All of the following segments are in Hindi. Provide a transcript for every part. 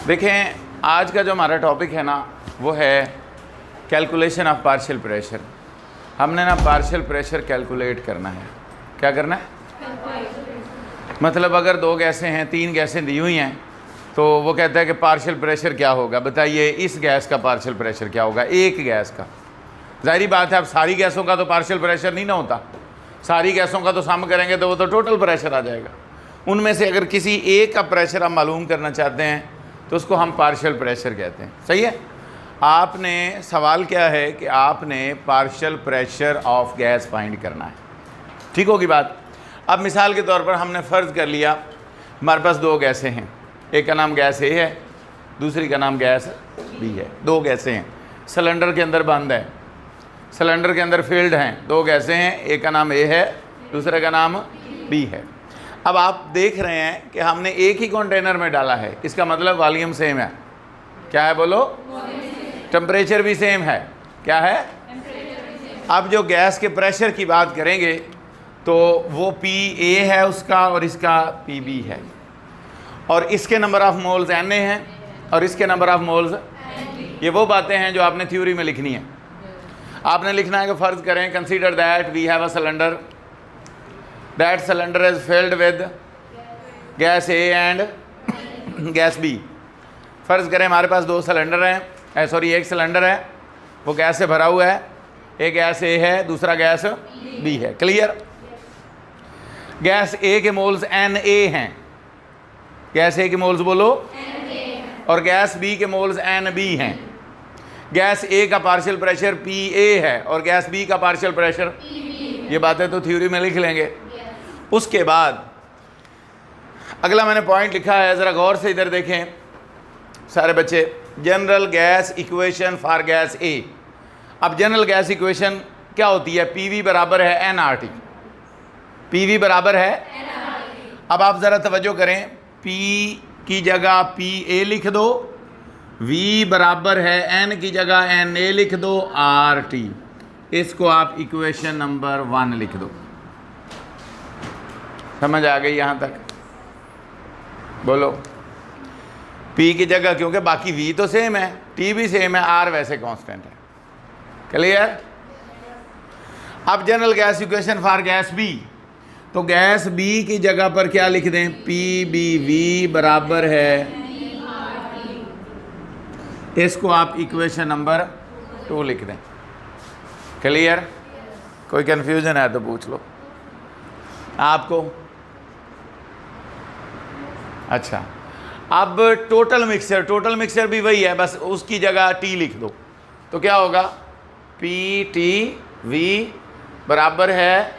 देखें, आज का जो हमारा टॉपिक है ना वो है कैलकुलेशन ऑफ पार्शियल प्रेशर। हमने ना पार्शियल प्रेशर कैलकुलेट करना है। क्या करना है? मतलब अगर दो गैसें हैं, तीन गैसें दी हुई हैं, तो वो कहता है कि पार्शियल प्रेशर क्या होगा, बताइए इस गैस का पार्शियल प्रेशर क्या होगा, एक गैस का। जाहिर बात है अब सारी गैसों का तो पार्शियल प्रेशर नहीं ना होता, सारी गैसों का तो सम करेंगे तो वो तो टोटल प्रेशर आ जाएगा। उनमें से अगर किसी एक का प्रेशर हम मालूम करना चाहते हैं तो उसको हम पार्शियल प्रेशर कहते हैं। सही है। आपने सवाल क्या है कि आपने partial pressure of gas find करना है। ठीक होगी बात। अब मिसाल के तौर पर हमने फ़र्ज़ कर लिया हमारे पास दो गैसें हैं, एक का नाम गैस ए है, दूसरी का नाम गैस बी है। दो गैसें हैं, सिलेंडर के अंदर बंद है, सिलेंडर के अंदर फील्ड हैं, दो गैसें हैं, एक का नाम ए है, दूसरे का नाम बी है। अब आप देख रहे हैं कि हमने एक ही कंटेनर में डाला है, इसका मतलब वॉल्यूम सेम है। क्या है बोलो? टेम्परेचर भी सेम है। क्या है? अब जो गैस के प्रेशर की बात करेंगे तो वो पी ए है उसका और इसका पी बी है, और इसके number of moles n A हैं और इसके नंबर ऑफ मोल्स। ये वो बातें हैं जो आपने थ्योरी में लिखनी है। आपने लिखना है कि फ़र्ज़ करें consider that we have a cylinder, that cylinder is filled with gas A and gas B. फ़र्ज़ करें हमारे पास दो सिलेंडर हैं, एक सिलेंडर है, वो गैस से भरा हुआ है, एक गैस ए है, दूसरा गैस बी है। क्लियर? गैस ए के मोल्स एन ए हैं, गैस ए के मोल्स बोलो, और गैस बी के मोल्स एन बी हैं। गैस ए का पार्शियल प्रेशर पी ए है और गैस बी का पार्शियल प्रेशर, ये बातें तो थ्योरी में लिख लेंगे। उसके बाद अगला मैंने पॉइंट लिखा है, ज़रा गौर से इधर देखें सारे बच्चे। General gas equation for gas A. अब जनरल गैस इक्वेशन क्या होती है? पी वी बराबर है n R T. P V बराबर है। अब आप ज़रा तवज्जो करें, पी की जगह पी ए लिख दो, वी बराबर है एन की जगह एन ए लिख दो, आर टी। इसको आप इक्वेशन नंबर 1 लिख दो। समझ आ गई यहाँ तक? बोलो। पी की जगह, क्योंकि बाकी वी तो सेम है, टी भी सेम है, आर वैसे कांस्टेंट है। क्लियर? अब general gas equation for gas B, तो गैस बी की जगह पर क्या लिख दें? पी बी वी बराबर है, इसको आप इक्वेशन नंबर 2 लिख दें। क्लियर? कोई कंफ्यूजन है तो पूछ लो आपको। अच्छा, अब टोटल मिक्सचर भी वही है, बस उसकी जगह टी लिख दो, तो क्या होगा? पी टी वी बराबर है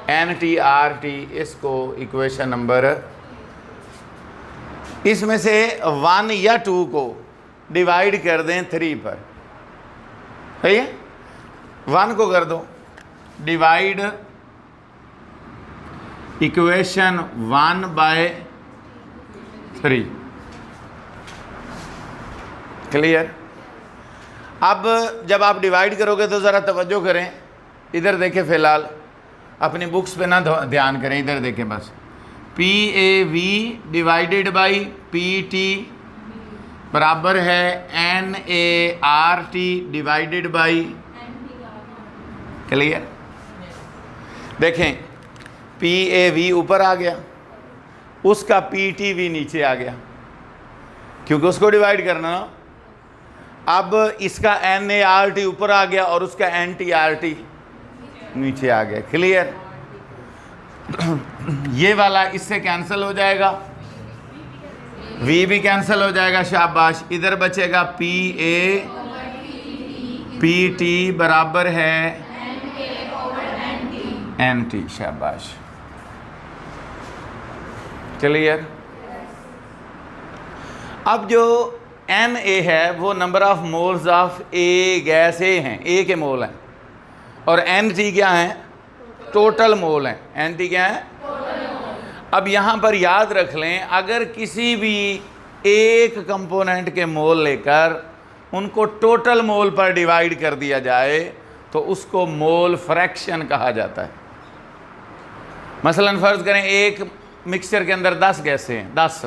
एन टी आर टी। इसको इक्वेशन नंबर, इसमें से 1 या 2 को डिवाइड कर दें 3 पर। सही है? 1 को कर दो डिवाइड इक्वेशन 1/3। क्लियर? अब जब आप डिवाइड करोगे तो ज़रा तवज्जो करें, इधर देखें, फ़िलहाल अपनी बुक्स पे ना ध्यान करें, इधर देखें बस। P A V divided by P T बराबर है n A R T divided by. Clear? देखें, पी ए वी ऊपर आ गया, उसका पी टी वी नीचे आ गया, क्योंकि उसको डिवाइड करना ना। अब इसका एन ए आर टी ऊपर आ गया और उसका एन टी आर टी नीचे आ गया। क्लियर? ये वाला इससे कैंसिल हो जाएगा, वी भी कैंसिल हो जाएगा, शाबाश। इधर बचेगा पी ए पी टी बराबर है एन टी, शाबाश। क्लियर? अब जो एन ए है वो number of moles of A, gas A हैं, ए के मोल हैं, और एन टी क्या है? टोटल मोल हैं। एन टी क्या है? अब यहाँ पर याद रख लें, अगर किसी भी एक कंपोनेंट के मोल लेकर उनको टोटल मोल पर डिवाइड कर दिया जाए तो उसको मोल फ्रैक्शन कहा जाता है। मसलन फ़र्ज़ करें एक मिक्सचर के अंदर 10 गैसें हैं, 10,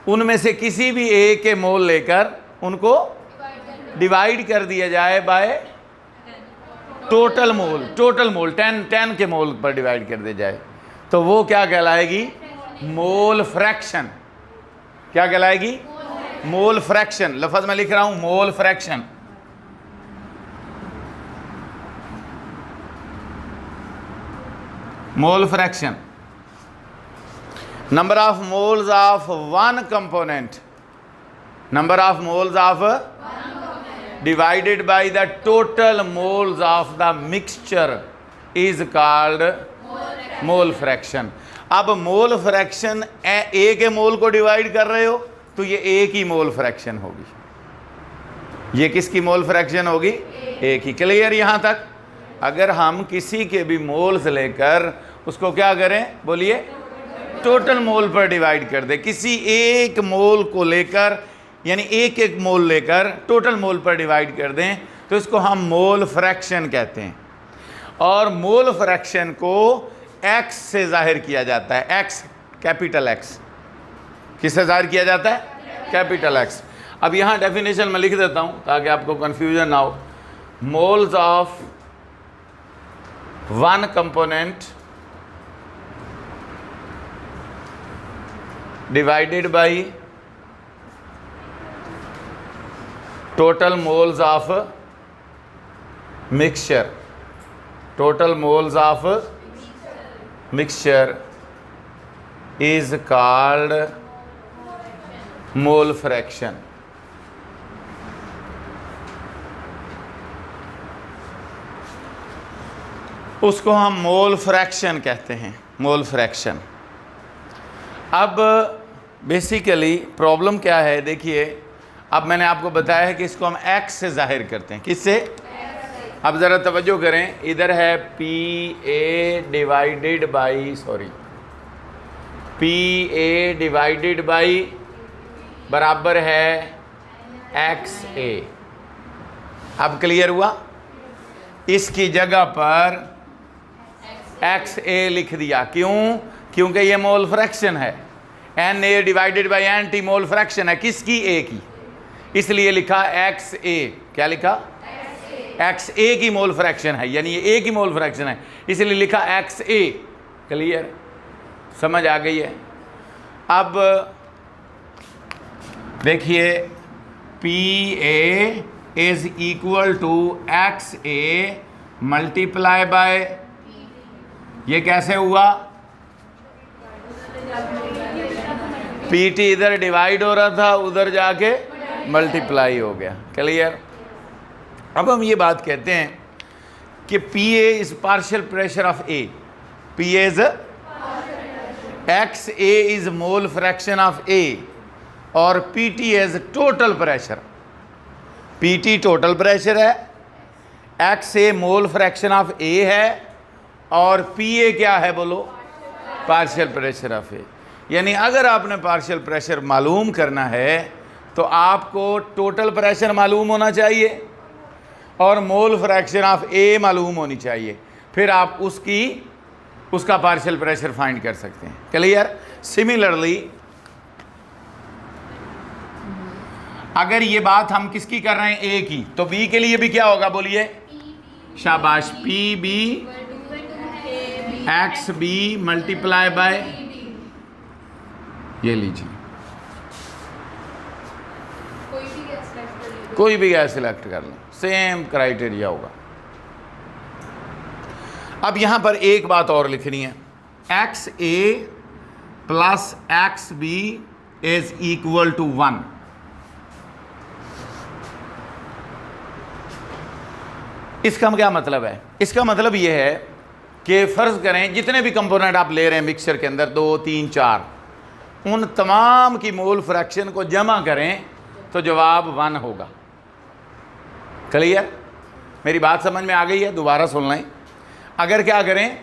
उनमें से किसी भी ए के मोल लेकर उनको डिवाइड कर दिया जाए by total mole. Total mole 10 के मोल पर डिवाइड कर दिया जाए तो वो क्या कहलाएगी? Mole fraction. क्या कहलाएगी? Mole fraction. लफ्ज मैं लिख रहा हूं, mole fraction. Mole fraction, number of moles of one component, number of moles of divided by the total moles of the mixture is called mole fraction. अब मोल फ्रैक्शन ए के मोल को डिवाइड कर रहे हो तो ये ए की मोल फ्रैक्शन होगी। ये किसकी मोल फ्रैक्शन होगी? ए की। क्लियर यहां तक? अगर हम किसी के भी मोल्स लेकर उसको क्या करें, बोलिए, टोटल मोल पर डिवाइड कर दे, किसी एक मोल को लेकर यानी एक एक मोल लेकर टोटल मोल पर डिवाइड कर दें तो इसको हम मोल फ्रैक्शन कहते हैं। और मोल फ्रैक्शन को एक्स से जाहिर किया जाता है। X, capital x. किससे जाहिर किया जाता है? Capital x. अब यहाँ डेफिनेशन में लिख देता हूँ ताकि आपको कंफ्यूजन ना हो। Moles of one component divided by total moles of mixture, total moles of mixture is called mole fraction। उसको हम मोल फ्रैक्शन कहते हैं, मोल फ्रैक्शन। अब बेसिकली प्रॉब्लम क्या है, देखिए, अब मैंने आपको बताया है कि इसको हम एक्स से जाहिर करते हैं। किससे? अब ज़रा तवज्जो करें, इधर है P A divided by, sorry, P A divided by बराबर है एक्स ए। अब क्लियर हुआ? इसकी जगह पर एक्स ए लिख दिया। क्यों? क्योंकि ये मोल फ्रैक्शन है। N A divided by n T mole fraction है। किसकी? ए की। इसलिए लिखा एक्स ए। क्या लिखा? एक्स ए की मोल फ्रैक्शन है, यानी ये ए की मोल फ्रैक्शन है, इसलिए लिखा एक्स ए। क्लियर? समझ आ गई है? अब देखिए, P A is equal to X A multiply by, ये कैसे हुआ? पीटी इधर डिवाइड हो रहा था, उधर जाके मल्टीप्लाई हो गया। क्लियर? अब हम ये बात कहते हैं कि P A is partial pressure of A. P A is X A is mole fraction of A और P T is total pressure. P T total pressure है, X A mole fraction of A है और पी ए क्या है बोलो? Partial pressure of A. यानी अगर आपने पार्शियल प्रेशर मालूम करना है तो आपको टोटल प्रेशर मालूम होना चाहिए और मोल फ्रैक्शन ऑफ ए मालूम होनी चाहिए, फिर आप उसका पार्शियल प्रेशर फाइंड कर सकते हैं। क्लियर? सिमिलरली अगर ये बात हम किसकी कर रहे हैं? ए की, तो बी के लिए भी क्या होगा बोलिए? शाबाश। P B X B multiply by, ये लीजिए, कोई भी गैस सिलेक्ट कर लें, सेम क्राइटेरिया होगा। अब यहां पर एक बात और लिखनी है, X A plus X B is equal to 1। इसका क्या मतलब है? इसका मतलब यह है कि फ़र्ज़ करें जितने भी कंपोनेंट आप ले रहे हैं मिक्सचर के अंदर, 2, 3, 4, उन तमाम की मोल फ्रैक्शन को जमा करें तो जवाब 1 होगा। क्लियर? मेरी बात समझ में आ गई है? दोबारा सुन लें। अगर क्या करें,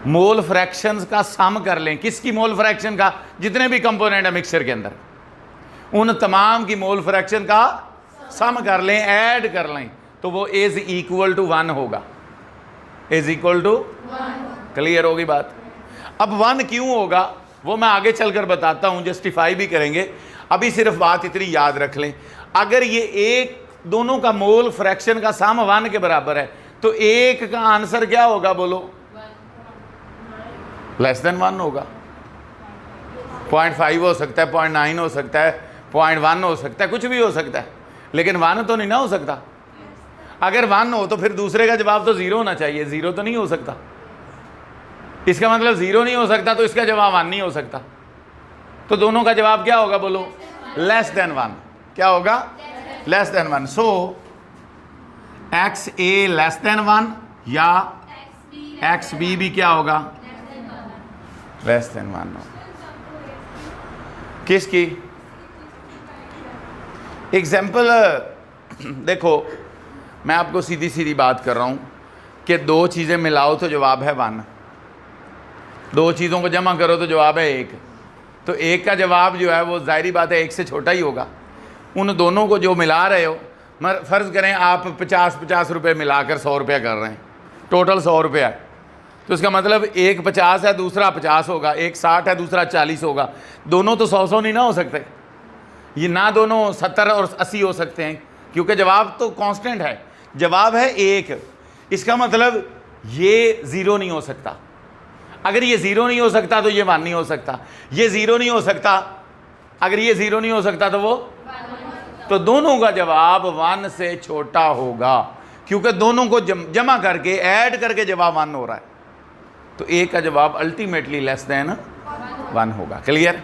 मोल फ्रैक्शंस का सम कर लें। किसकी मोल फ्रैक्शन का? जितने भी कंपोनेंट है मिक्सचर के अंदर, उन तमाम की मोल फ्रैक्शन का सम कर लें, ऐड कर लें, तो वो इज इक्वल टू 1 होगा। Is equal to 1। क्लियर होगी बात? अब 1 क्यों होगा? वो मैं आगे चलकर बताता हूँ, जस्टिफाई भी करेंगे। अभी सिर्फ बात इतनी याद रख लें, अगर ये एक दोनों का मोल फ्रैक्शन का सम 1 के बराबर है तो एक का आंसर क्या होगा बोलो? लेस देन 1 होगा। 0.5 हो सकता है, 0.9 हो सकता है, 0.1 हो सकता है, कुछ भी हो सकता है, लेकिन 1 तो नहीं ना हो सकता। अगर 1 हो तो फिर दूसरे का जवाब तो 0 होना चाहिए, 0 तो नहीं हो सकता। इसका मतलब 0 नहीं हो सकता तो इसका जवाब 1 नहीं हो सकता। तो दोनों का जवाब क्या होगा बोलो? Less than 1। क्या होगा? Less than 1। सो एक्स ए लेस देन 1 या एक्स बी भी क्या होगा? लेस देन 1 होगा। किसकी एग्जाम्पल देखो, मैं आपको सीधी सीधी बात कर रहा हूं कि दो चीज़ें मिलाओ तो जवाब है 1, दो चीज़ों को जमा करो तो जवाब है 1। तो एक का जवाब जो है वो जाहिर बात है 1 से छोटा ही होगा। उन दोनों को जो मिला रहे हो, फ़र्ज़ करें आप 50 रुपये मिलाकर 100 रुपया कर रहे हैं, टोटल 100 रुपया है, तो इसका मतलब एक 50 है दूसरा 50 होगा, एक 60 है दूसरा 40 होगा। दोनों तो 100 नहीं ना हो सकते, ये ना दोनों 70 और 80 हो सकते हैं, क्योंकि जवाब तो कांस्टेंट है, जवाब है 1। इसका मतलब ये 0 नहीं हो सकता। अगर ये 0 नहीं हो सकता तो ये 1 नहीं हो सकता, ये 0 नहीं हो सकता, अगर ये 0 नहीं हो सकता तो वो, तो दोनों का जवाब 1 से छोटा होगा, क्योंकि दोनों को जमा करके ऐड करके जवाब 1 हो रहा है। तो एक का जवाब अल्टीमेटली लेस देन 1 होगा। क्लियर?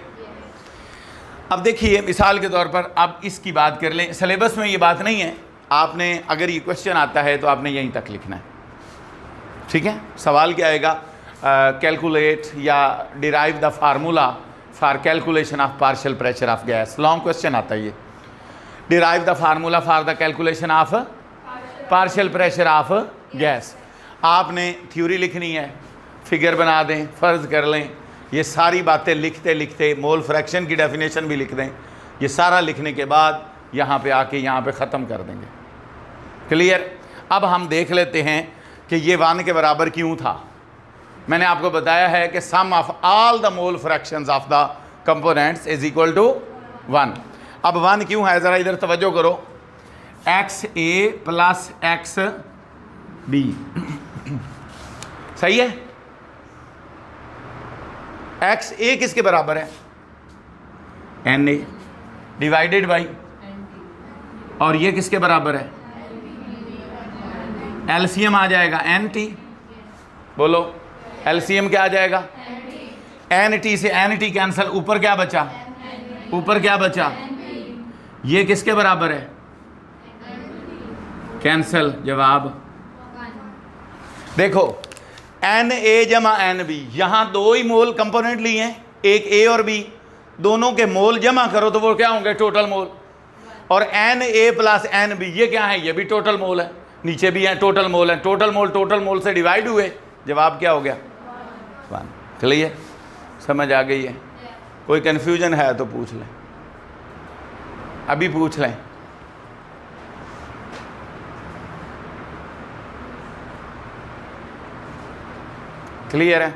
अब देखिए मिसाल के तौर पर अब इसकी बात कर लें। सिलेबस में ये बात नहीं है, आपने अगर ये क्वेश्चन आता है तो आपने यहीं तक लिखना है, ठीक है? सवाल क्या आएगा? कैलकुलेट या derive the formula for calculation of partial pressure of gas. Long question आता है ये। Derive the formula for the calculation of partial pressure of gas. आपने थ्योरी लिखनी है, फिगर बना दें, फ़र्ज़ कर लें, ये सारी बातें लिखते लिखते मोल फ्रैक्शन की डेफिनेशन भी लिख दें। ये सारा लिखने के बाद यहाँ पे आके यहाँ पे ख़त्म कर देंगे। क्लियर? अब हम देख लेते हैं कि ये 1 के बराबर क्यों था। मैंने आपको बताया है कि sum of all the mole fractions of the components is equal to 1। अब 1 क्यों है, ज़रा इधर तवज्जो करो। X A plus X B, सही है? एक्स ए किसके बराबर है? एन ए डिवाइडेड बाई, और ये किसके बराबर है? एलसीएम आ जाएगा एन टी। बोलो एलसीएम क्या आ जाएगा? एन टी से एन टी कैंसल, ऊपर क्या बचा? ऊपर क्या बचा? ये किसके बराबर है? कैंसल, जवाब देखो एन ए जमा एन बी, यहां दो ही मोल कंपोनेंट लिए हैं, एक ए और बी, दोनों के मोल जमा करो तो वो क्या होंगे? Total mole. और N A plus N B ये क्या है? ये भी टोटल मोल है, नीचे भी है टोटल मोल है। टोटल मोल से डिवाइड हुए, जवाब क्या हो गया? 1। क्लियर? समझ आ गई है? कोई कन्फ्यूजन है तो पूछ लें, अभी पूछ लें। क्लियर है?